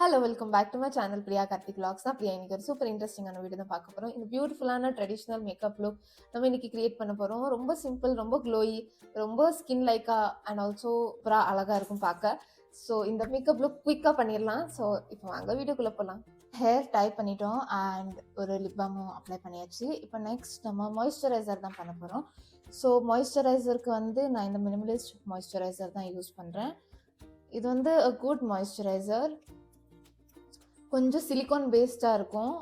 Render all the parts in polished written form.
Hello welcome back to my channel Priya Karthik vlogs தான். பிரியா இன்னைக்கு ஒரு சூப்பர் இன்ட்ரெஸ்டிங்கான வீடியோ தான் பார்க்க போகிறோம். இந்த பியூட்டிஃபுல்லான ட்ரெடிஷ்னல் மேக்கப் லுக் நம்ம இன்னைக்கு கிரியேட் பண்ண போகிறோம். ரொம்ப சிம்பிள், ரொம்ப க்ளோயி, ரொம்ப ஸ்கின் லைக்கா அண்ட் ஆல்சோ சூப்பராக அழகாக இருக்கும் பார்க்க. ஸோ இந்த மேக்கப் லுக் குயிக்காக பண்ணிடலாம். ஸோ இப்போ வாங்க வீடியோக்குள்ளே போகலாம். ஹேர் டை பண்ணிட்டோம் அண்ட் ஒரு லிப் பாமும் அப்ளை பண்ணியாச்சு. இப்போ நெக்ஸ்ட் நம்ம மாய்ஸ்சரைசர் தான் பண்ண போகிறோம். ஸோ மாய்ஸ்சரைசருக்கு வந்து நான் இந்த மினிமலிஸ்ட் மாய்ஸ்சரைசர் தான் யூஸ் பண்ணுறேன். இது வந்து a குட் மாய்ஸ்சரைசர். கொஞ்சம் சிலிகான் பேஸ்டாக இருக்கும்.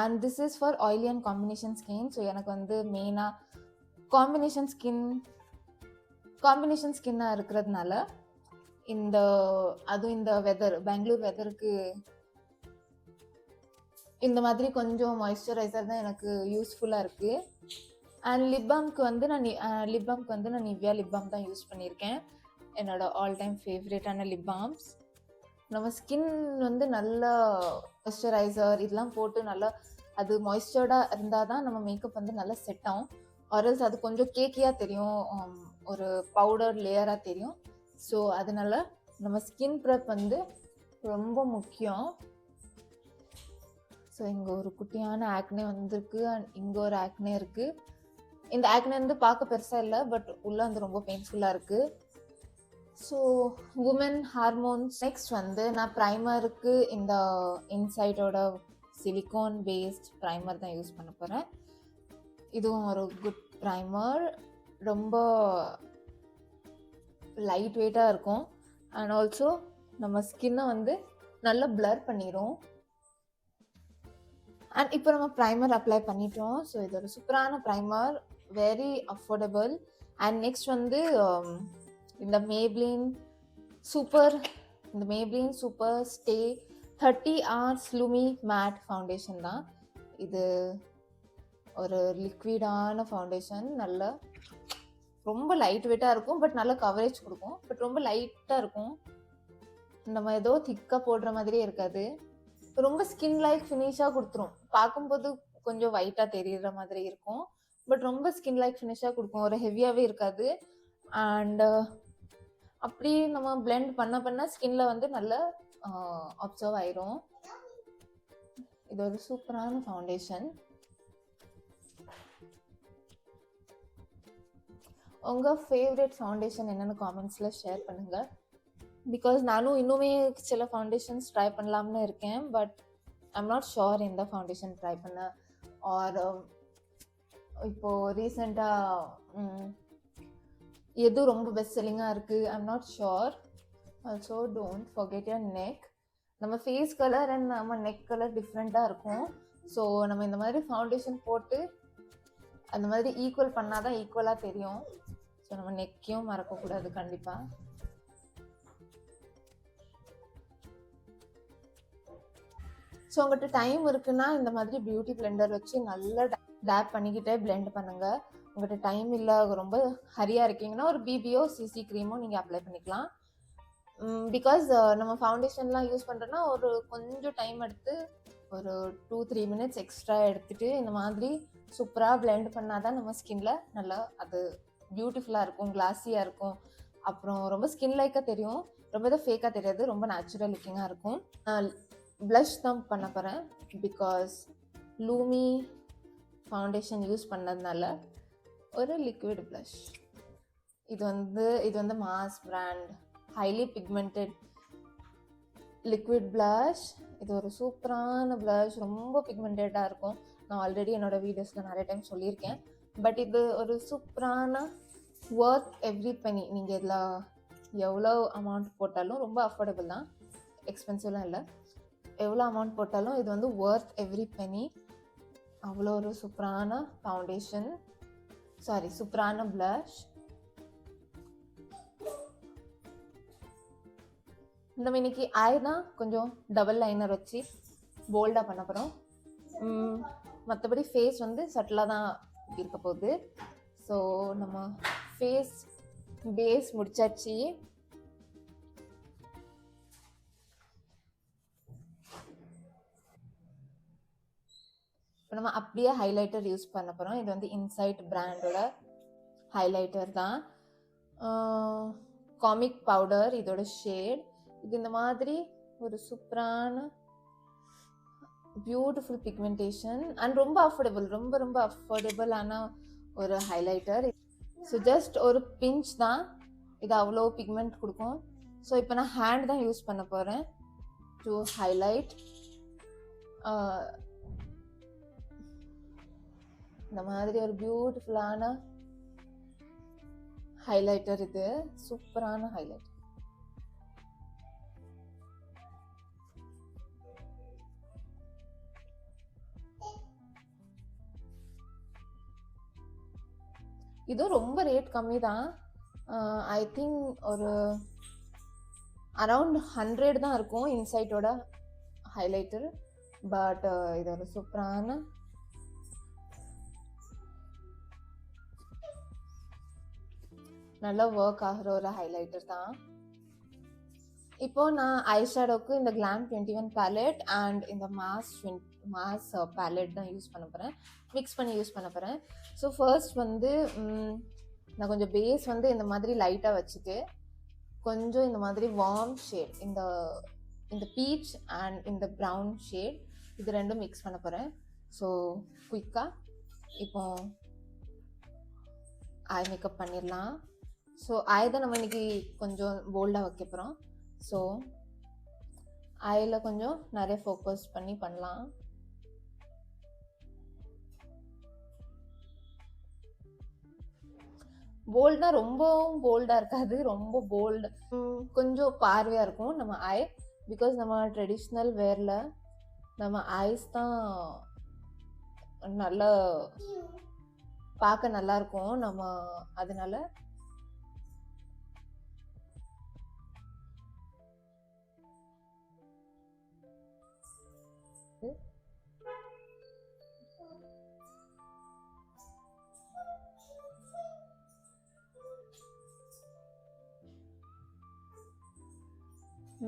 And this is for oily and combination skin. So எனக்கு வந்து மெயினாக காம்பினேஷன் ஸ்கின்னாக இருக்கிறதுனால அதுவும் இந்த வெதர், பெங்களூர் வெதருக்கு இந்த மாதிரி கொஞ்சம் மாய்ஸ்சரைசர் தான் எனக்கு யூஸ்ஃபுல்லாக இருக்குது. அண்ட் லிப் பாம்க்கு வந்து நான் நிவ்யா லிப் பாம் தான் யூஸ் பண்ணியிருக்கேன். என்னோட ஆல் டைம் ஃபேவரேட்டான லிப் பாம்ஸ். நம்ம ஸ்கின் வந்து நல்லா மாய்ஸ்சரைசர் இதெல்லாம் போட்டு நல்லா அது மாய்ஸ்சர்டாக இருந்தால் தான் நம்ம மேக்கப் வந்து நல்லா செட் ஆகும். ஆர்எல்ஸ் அது கொஞ்சம் கேக்கியாக தெரியும், ஒரு பவுடர் லேயராக தெரியும். ஸோ அதனால நம்ம ஸ்கின் ப்ரெப் வந்து ரொம்ப முக்கியம். ஸோ இங்கே ஒரு குட்டியான ஆக்னே வந்திருக்கு அண்ட் இங்கே ஒரு ஆக்னே இருக்குது. இந்த ஆக்னே வந்து பார்க்க பெருசாக இல்லை, பட் உள்ளே வந்து ரொம்ப பெயின்ஃபுல்லாக இருக்குது. So woman hormones. நெக்ஸ்ட் வந்து நான் ப்ரைமருக்கு இந்த இன்சைட்டோட சிலிகான் பேஸ்ட் ப்ரைமர் தான் யூஸ் பண்ண போகிறேன். இதுவும் ஒரு குட் ப்ரைமர், ரொம்ப லைட் வெயிட்டாக இருக்கும் அண்ட் ஆல்சோ நம்ம ஸ்கின்னை வந்து நல்லா பிளர் பண்ணிடும். அண்ட் இப்போ நம்ம ப்ரைமர் அப்ளை பண்ணிட்டோம். ஸோ இது ஒரு சூப்பரான primer, very affordable. And next வந்து இந்த Maybelline super stay 30 hours lumi matte foundation தான். இது ஒரு லிக்விடான ஃபவுண்டேஷன், நல்ல ரொம்ப லைட் வெயிட்டாக இருக்கும், பட் நல்ல கவரேஜ் கொடுக்கும். பட் ரொம்ப லைட்டாக இருக்கும், நம்ம ஏதோ திக்காக போடுற மாதிரியே இருக்காது. ரொம்ப ஸ்கின் லைக் ஃபினிஷாக கொடுத்துரும். பார்க்கும்போது கொஞ்சம் ஒயிட்டாக தெரிகிற மாதிரி இருக்கும், பட் ரொம்ப ஸ்கின் லைக் ஃபினிஷாக கொடுக்கும், ஒரு ஹெவியாகவே இருக்காது. அண்ட் அப்படி நம்ம பிளெண்ட் பண்ண ஸ்கின்ல வந்து நல்லா அப்சர்வ் ஆயிரும். இது ஒரு சூப்பரான ஃபவுண்டேஷன். உங்கள் ஃபேவரட் ஃபவுண்டேஷன் என்னென்னு காமெண்ட்ஸில் ஷேர் பண்ணுங்கள். பிகாஸ் நானும் இன்னுமே சில ஃபவுண்டேஷன்ஸ் ட்ரை பண்ணலாம்னு இருக்கேன், பட் ஐம் நாட் ஷோர் எந்த ஃபவுண்டேஷன் ட்ரை பண்ண. ஆர் இப்போது ரீசெண்டாக எது ரொம்ப பெஸ்ட் செல்லிங்காக இருக்குது, I'm not sure. Also don't forget your neck. நம்ம ஃபேஸ் கலர் அண்ட் நம்ம நெக் கலர் டிஃப்ரெண்ட்டாக இருக்கும். ஸோ நம்ம இந்த மாதிரி ஃபவுண்டேஷன் போட்டு அந்த மாதிரி ஈக்குவல் பண்ணால் தான் ஈக்குவலாக தெரியும். ஸோ நம்ம நெக்கையும் மறக்கக்கூடாது கண்டிப்பாக. ஸோ உங்கள்கிட்ட டைம் இருக்குன்னா இந்த மாதிரி பியூட்டி பிளெண்டர் வச்சு நல்லா டேப் பண்ணிக்கிட்டே பிளெண்ட் பண்ணுங்கள். உங்கள்கிட்ட டைம் இல்லை, ரொம்ப ஹரியாக இருக்கீங்கன்னா ஒரு பிபியோ சிசி க்ரீமோ நீங்கள் அப்ளை பண்ணிக்கலாம். பிகாஸ் நம்ம ஃபவுண்டேஷன்லாம் யூஸ் பண்ணுறோன்னா ஒரு கொஞ்சம் டைம் எடுத்து ஒரு 2-3 minutes எக்ஸ்ட்ரா எடுத்துகிட்டு இந்த மாதிரி சூப்பராக பிளெண்ட் பண்ணால் தான் நம்ம ஸ்கின்ல நல்லா அது பியூட்டிஃபுல்லாக இருக்கும், கிளாஸியாக இருக்கும். அப்புறம் ரொம்ப ஸ்கின் லைக்காக தெரியும், ரொம்ப தான் ஃபேக்காக தெரியாது, ரொம்ப நேச்சுரல் லுக்கிங்காக இருக்கும். ப்ளஷ் தான் பண்ண போகிறேன். பிகாஸ் லூமி ஃபவுண்டேஷன் யூஸ் பண்ணதுனால ஒரு லிக்விட் ப்ளஷ். இது வந்து Mars brand highly pigmented liquid blush. இது ஒரு சூப்பரான ப்ளஷ், ரொம்ப பிக்மெண்டடாக இருக்கும். நான் ஆல்ரெடி என்னோட வீடியோஸில் நிறைய டைம் சொல்லியிருக்கேன். பட் இது ஒரு சூப்பரான ஒர்த் எவ்ரி பெனி. நீங்கள் இதில் எவ்வளோ அமௌண்ட் போட்டாலும், ரொம்ப அஃபோர்டபுள் தான், எக்ஸ்பென்சிவ்லாம் இல்லை, எவ்வளோ அமௌண்ட் போட்டாலும் இது வந்து ஒர்த் எவ்ரி பெனி. அவ்வளோ ஒரு சூப்பரான ஃபவுண்டேஷன், சூப்பரான ப்ளஷ். நம்ம இன்னைக்கு ஐனா கொஞ்சம் டபுள் லைனர் வச்சு போல்டாக பண்ண போகிறோம். மற்றபடி ஃபேஸ் வந்து சட்டிலாக தான் இருக்க போகுது. ஸோ நம்ம ஃபேஸ் பேஸ் முடிச்சாச்சு. இப்போ நம்ம அப்படியே ஹைலைட்டர் யூஸ் பண்ண போகிறோம். இது வந்து இன்சைட் பிராண்டோட ஹைலைட்டர் தான். காமிக் பவுடர் இதோட ஷேட். இது இந்த மாதிரி ஒரு சூப்பரான பியூட்டிஃபுல் பிக்மெண்டேஷன் அண்ட் ரொம்ப அஃபோர்டபுள், ரொம்ப ரொம்ப அஃபோர்டபுளான ஒரு ஹைலைட்டர். ஸோ ஜஸ்ட் ஒரு பிஞ்ச் தான் இது அவ்வளோ பிக்மெண்ட் கொடுக்கும். ஸோ இப்போ நான் ஹேண்ட் தான் யூஸ் பண்ண போகிறேன் டு ஹைலைட். இந்த மாதிரி ஒரு பியூட்டிஃபுல்லான ஹைலைட்டர், இது சூப்பரான ஹைலைட். இதுவும் ரொம்ப ரேட் கம்மி தான். ஐ திங்க் ஒரு அரவுண்ட் 100 தான் இருக்கும் இன்சைட்டோட ஹைலைட்டர். பட் இது ஒரு சூப்பரான நல்லா ஒர்க் ஆகிற ஒரு ஹைலைட்டர் தான். இப்போ நான் ஐஷேடோக்கு இந்த கிளாம் 21 பேலட் அண்ட் இந்த மாஸ் பேலட் தான் யூஸ் பண்ண போகிறேன், மிக்ஸ் பண்ணி யூஸ் பண்ண போகிறேன். ஸோ ஃபர்ஸ்ட் வந்து நான் கொஞ்சம் பேஸ் வந்து இந்த மாதிரி லைட்டாக வச்சுட்டு கொஞ்சம் இந்த மாதிரி வார்ம் ஷேட், இந்த பீச் அண்ட் இந்த ப்ரௌன் ஷேட், இது ரெண்டும் மிக்ஸ் பண்ண போகிறேன். ஸோ குயிக்காக இப்போ ஐ மேக்கப் பண்ணிடலாம். ஸோ ஐ தான் நம்ம இன்னைக்கு கொஞ்சம் போல்டாக வைக்க போகிறோம். ஸோ ஐயில் கொஞ்சம் நிறைய ஃபோக்கஸ் பண்ணி பண்ணலாம். போல்ட்னா ரொம்பவும் போல்டாக இருக்காது, ரொம்ப போல்டு கொஞ்சம் பார்வையாக இருக்கும் நம்ம ஐ. பிகாஸ் நம்ம ட்ரெடிஷ்னல் வேரில் நம்ம ஐஸ் தான் நல்லா பார்க்க நல்லா இருக்கும் நம்ம, அதனால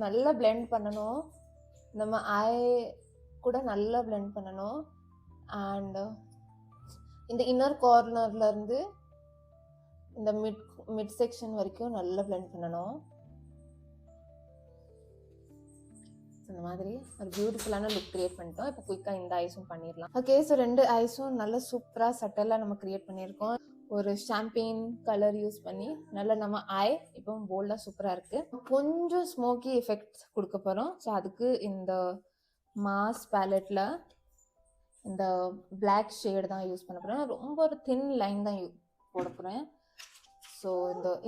நல்லா பிளெண்ட் பண்ணணும், நம்ம ஐ கூட நல்லா பிளெண்ட் பண்ணணும். அண்ட் இந்த இன்னர் கார்னர்ல இருந்து இந்த மிட் செக்ஷன் வரைக்கும் நல்லா பிளெண்ட் பண்ணணும். இந்த மாதிரி ஒரு பியூட்டிஃபுல்லான லுக் கிரியேட் பண்ணிட்டோம். இப்போ குயிக்காக இந்த ஐஸும் பண்ணிடலாம். ஓகே, ஸோ 2 ஐஸும் நல்லா சூப்பராக சட்டலாக நம்ம கிரியேட் பண்ணியிருக்கோம். ஒரு ஷாம்பெயின் கலர் யூஸ் பண்ணி நல்லா நம்ம ஐ இப்போ போல்டாக சூப்பராக இருக்குது. கொஞ்சம் ஸ்மோக்கி எஃபெக்ட் கொடுக்க போகிறோம். ஸோ அதுக்கு இந்த மாஸ் பேலட்டில் இந்த பிளாக் ஷேடு தான் யூஸ் பண்ண போகிறேன். ரொம்ப ஒரு தின் லைன் தான் போட போகிறேன். ஸோ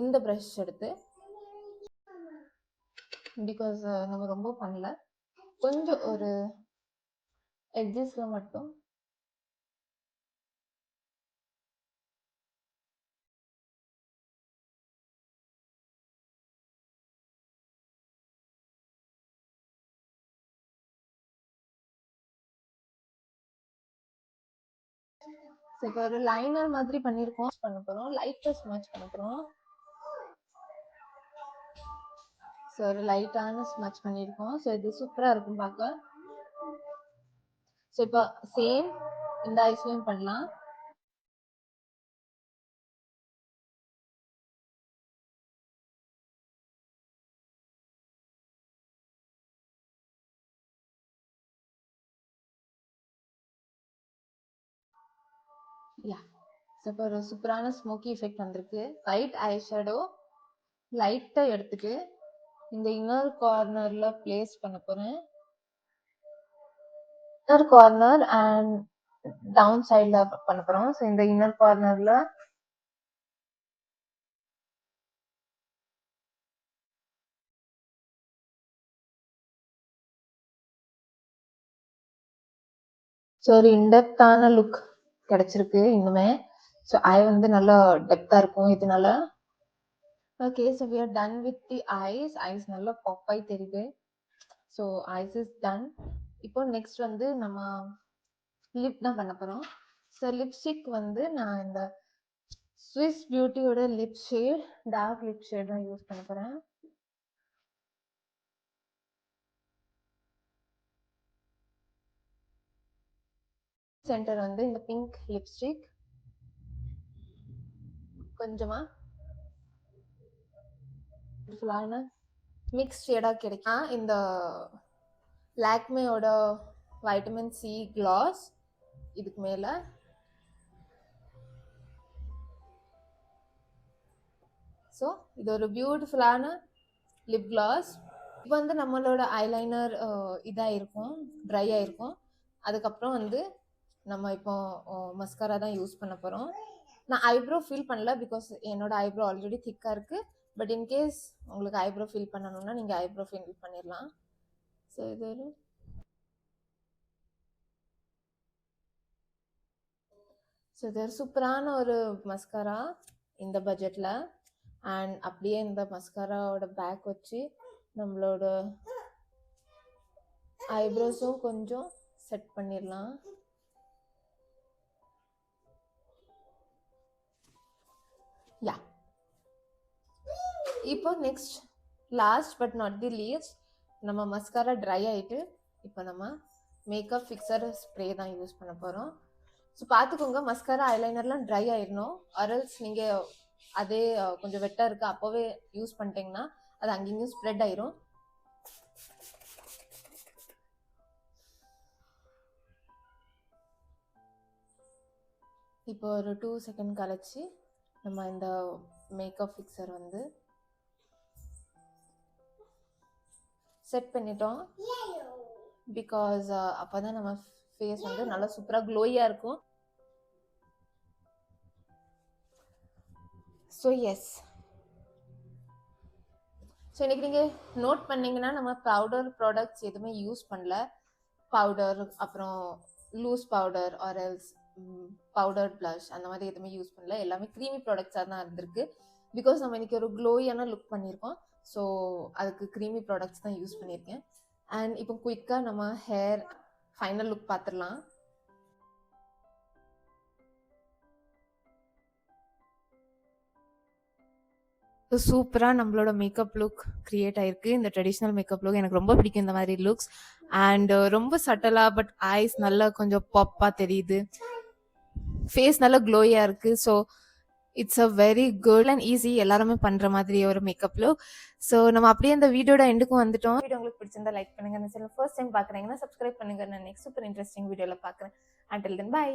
இந்த ப்ரஷ் எடுத்து, பிகாஸ் நம்ம ரொம்ப பண்ணல, கொஞ்சம் ஒரு எட்ஜஸ்ல மட்டும் இப்போ ஒரு லைனர் மாதிரி பண்ணியிருக்கோம். பண்ண போகிறோம், லைட்டாக ஸ்மச் பண்ண போகிறோம். ஸோ ஒரு லைட்டான ஸ்மச் பண்ணியிருக்கோம். ஸோ இது சூப்பராக இருக்கும் பார்க்க. ஸோ இப்போ சேம் இந்த ஐஸ்லையும் பண்ணலாம். யா, ஸோ இப்போ ஒரு சூப்பரான ஸ்மோக்கி எஃபெக்ட் வந்திருக்கு. லைட் ஐ ஷேடோ லைட்டாக எடுத்துட்டு இந்த இன்னர் கார்னர்ல பிளேஸ் பண்ண போகிறேன். இன்னர் கார்னர் அண்ட் டவுன் சைட்ல பண்ண போகிறோம். ஸோ இந்த இன்னர் கார்னர்ல ஸோ ஒரு இன்டெப்தான லுக் கிடைச்சிருக்கு இன்னுமே. ஸோ ஐ வந்து நல்லா டெப்த்தாக இருக்கும் இதனால. Okay, so we are done with the eyes. Eyes நல்லா பாப்பாய் தெரியுது. So eyes is done. இப்போ நெக்ஸ்ட் வந்து நம்ம லிப் தான் பண்ண போகிறோம். ஸோ லிப்ஸ்டிக் வந்து நான் இந்த ஸ்விஸ் பியூட்டியோட lip shade, dark lip shade தான் யூஸ் பண்ண போகிறேன். சென்டர் வந்து இந்த பிங்க் லிப்ஸ்டிக் கொஞ்சமா ஃபுல்லான மிக்ஸ் ஷேடாக கிடைக்கும். இந்த லாக்மேயோட வைட்டமின் சி கிளாஸ் இதுக்கு மேலே. ஸோ இது ஒரு பியூட்டிஃபுல்லான லிப் கிளாஸ். இப்போ வந்து நம்மளோட ஐலைனர் இதாக இருக்கும், ட்ரை ஆகிருக்கும். அதுக்கப்புறம் வந்து நம்ம இப்போ மஸ்காரா தான் யூஸ் பண்ண போகிறோம். நான் ஐப்ரோ ஃபில் பண்ணல பிகாஸ் என்னோட ஐப்ரோ ஆல்ரெடி திக்காக இருக்குது. பட் இன்கேஸ் உங்களுக்கு ஐப்ரோ ஃபில் பண்ணணும்னா நீங்கள் ஐப்ரோ ஃபில் பண்ணிடலாம். ஸோ இது ஒரு சூப்பரான ஒரு மஸ்காரா இந்த பட்ஜெட்டில். அண்ட் அப்படியே இந்த மஸ்காராவோட பேக் வச்சு நம்மளோட ஐப்ரோஸும் கொஞ்சம் செட் பண்ணிடலாம். யா, இப்போ next last but not the least, நம்ம மஸ்காரா ட்ரை ஆகிட்டு இப்போ நம்ம மேக்கப் ஃபிக்சர் ஸ்ப்ரே தான் யூஸ் பண்ண போகிறோம். ஸோ பார்த்துக்கோங்க, மஸ்காரா ஐலைனர்லாம் ட்ரை ஆயிடணும். அரல்ஸ் நீங்கள் அதே கொஞ்சம் வெட்டாக இருக்குது அப்போவே யூஸ் பண்ணிட்டீங்கன்னா அது அங்கேயும் ஸ்ப்ரெட் ஆயிரும். இப்போ ஒரு 2 செகண்ட் கழிச்சு நம்ம இந்த மேக்கப் ஃபிக்சர் வந்து செட் பண்ணிட்டோம். பிகாஸ் அப்போ தான் நம்ம ஃபேஸ் வந்து நல்லா சூப்பராக க்ளோயாக இருக்கும். ஸோ எஸ், ஸோ இன்றைக்கி நீங்கள் நோட் பண்ணிங்கன்னா நம்ம பவுடர் ப்ராடக்ட்ஸ் எதுவுமே யூஸ் பண்ணல. பவுடர் அப்புறம் loose powder or else powder blush அந்த மாதிரி எதுவுமே யூஸ் பண்ணல. எல்லாமே க்ரீமி ப்ராடக்ட்ஸாக தான் இருந்திருக்கு. பிகாஸ் நம்ம இன்றைக்கி ஒரு க்ளோயான லுக் பண்ணியிருக்கோம். ஸோ அதுக்கு க்ரீமி ப்ராடக்ட்ஸ் தான் யூஸ் பண்ணியிருக்கேன். அண்ட் இப்போ குயிக்காக நம்ம ஹேர் ஃபைனல் லுக் பார்த்துடலாம். ஸோ சூப்பராக நம்மளோட மேக்கப் லுக் க்ரியேட் ஆகிருக்கு. இந்த ட்ரெடிஷ்னல் மேக்கப் லுக் எனக்கு ரொம்ப பிடிக்கும், இந்த மாதிரி லுக்ஸ். அண்ட் ரொம்ப சட்டலாக பட் ஐஸ் நல்லா கொஞ்சம் பாப்பாக தெரியுது, ஃபேஸ் நல்லா க்ளோயாக இருக்குது. So it's a very good and easy, எல்லாருமே பண்ணுற மாதிரி ஒரு மேக்கப் லுக். ஸோ நம்ம அப்படியே இந்த வீடியோட எண்டுக்கும் வந்துட்டோம். வீடியோ உங்களுக்கு பிடிச்சிருந்தா லைக் பண்ணுங்கள். அந்த சேனல் ஃபர்ஸ்ட் டைம் பார்க்குறீங்கன்னா சப்ஸ்கிரைப் பண்ணுங்கள். நான் நெக்ஸ்ட் சூப்பர் இன்ட்ரெஸ்டிங் வீடியோவில் பார்க்குறேன். Until then by.